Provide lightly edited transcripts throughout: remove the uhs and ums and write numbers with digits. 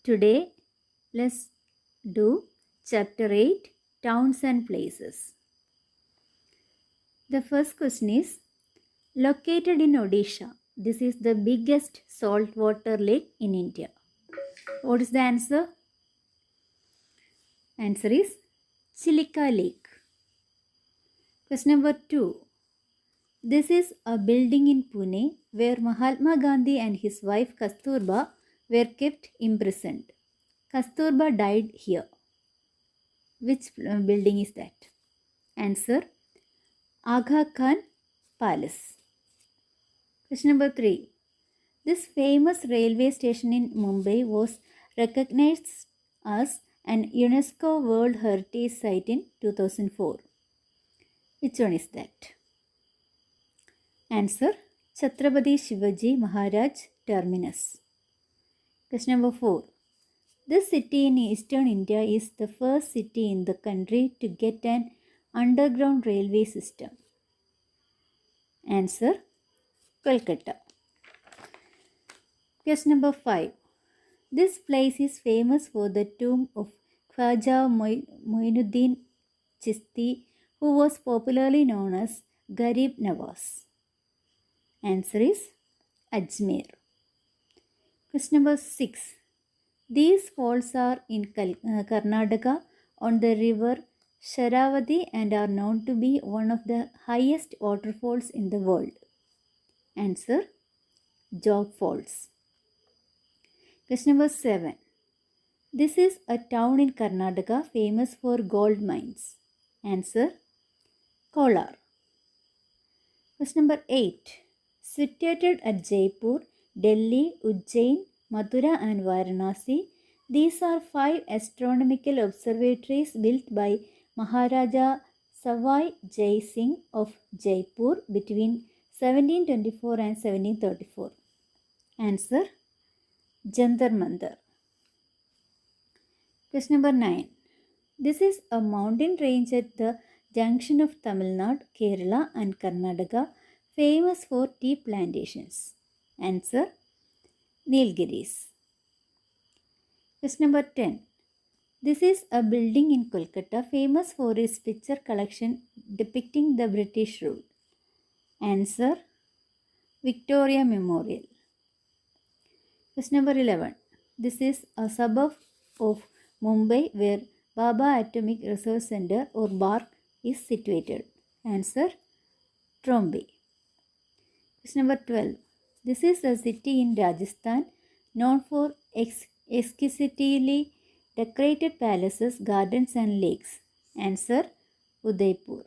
Today, let's do Chapter 8 Towns and Places. The first question is located in Odisha. This is the biggest saltwater lake in India. What is the answer? Answer is Chilika Lake. Question number 2. This is a building in Pune where Mahatma Gandhi and his wife Kasturba were kept imprisoned. Kasturba died here. Which building is that? Answer Aga Khan Palace. Question number 3. This famous railway station in Mumbai was recognized as an UNESCO World Heritage Site in 2004. Which one is that? Answer Chhatrapati Shivaji Maharaj Terminus. Question number 4. This city in eastern India is the first city in the country to get an underground railway system. Answer Kolkata. Question number 5. This place is famous for the tomb of Khwaja Moinuddin Chishti, who was popularly known as Garib Nawaz. Answer is Ajmer. Question number 6. These falls are in Karnataka on the river Sharavati and are known to be one of the highest waterfalls in the world. Answer Jog Falls. Question number 7. This is a town in Karnataka famous for gold mines. Answer Kolar. Question number 8. Situated at Jaipur, Delhi, Ujjain, Mathura and Varanasi, these are 5 astronomical observatories built by Maharaja Savai Jai Singh of Jaipur between 1724 and 1734. Answer Jantar Mantar. Question number 9. This is a mountain range at the junction of Tamil Nadu, Kerala and Karnataka, famous for tea plantations. Answer Nilgiris. Question number 10. This is a building in Kolkata famous for its picture collection depicting the British rule. Answer Victoria Memorial. Question number 11. This is a suburb of Mumbai where Baba Atomic Research Center or BARC is situated. Answer Trombe. Question number 12. This is a city in Rajasthan known for exquisitely decorated palaces, gardens and lakes. Answer Udaipur.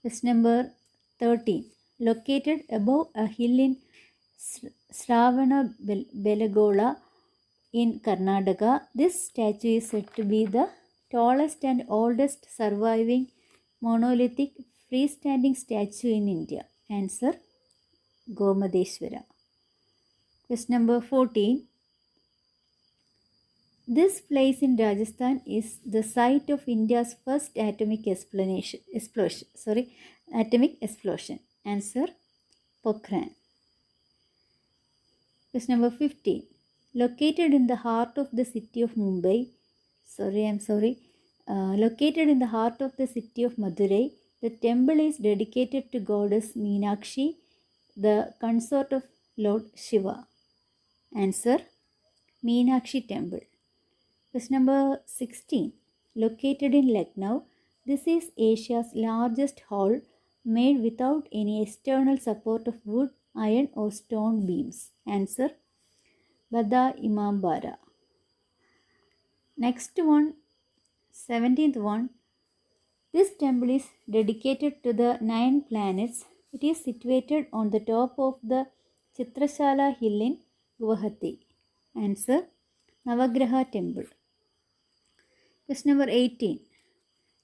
Question number 13. Located above a hill in Sravana Belagola in Karnataka, this statue is said to be the tallest and oldest surviving monolithic freestanding statue in India. Answer Gomadeshwara. Question number 14. This place in Rajasthan is the site of India's first atomic explosion. Answer Pokhran. Question number 15. Located in the heart of the city of Mumbai, located in the heart of the city of Madurai, the temple is dedicated to goddess Meenakshi, the consort of Lord Shiva. Answer Meenakshi Temple. Question number 16. Located in Lucknow, this is Asia's largest hall made without any external support of wood, iron or stone beams. Answer Bada Imambara. Next one, 17th one. This temple is dedicated to the 9 planets. It is situated on the top of the Chitrashala hill in Guwahati. Answer Navagraha Temple. Question number 18.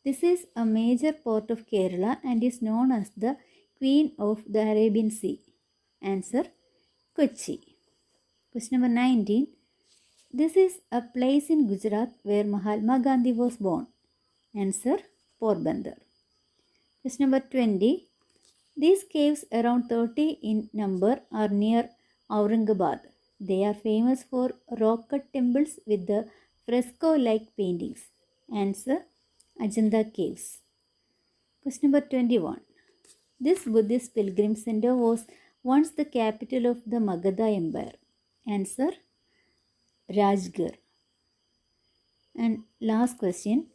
This is a major port of Kerala and is known as the Queen of the Arabian Sea. Answer Kochi. Question number 19. This is a place in Gujarat where Mahatma Gandhi was born. Answer Porbandar. Question number 20. These caves, around 30 in number, are near Aurangabad. They are famous for rock cut temples with the fresco like paintings. Answer Ajanta Caves. Question number 21. This Buddhist pilgrim center was once the capital of the Magadha Empire. Answer Rajgarh. And last question,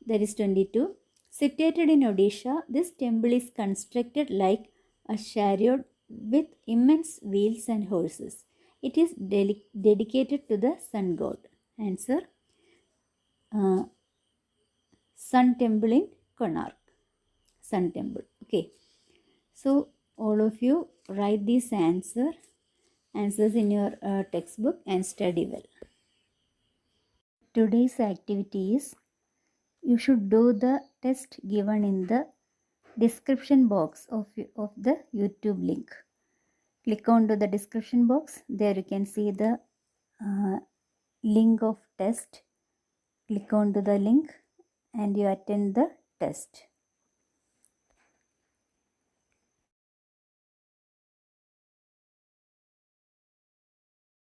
that is 22. Situated in Odisha, this temple is constructed like a chariot with immense wheels and horses. It is dedicated to the sun god. Answer uh, Sun Temple in Konark. Sun Temple. Okay. So all of you write these answers in your textbook and study well. Today's activity is you should do the test given in the description box of the YouTube link. Click on to the description box. There you can see the link of test. Click on to the link and you attend the test.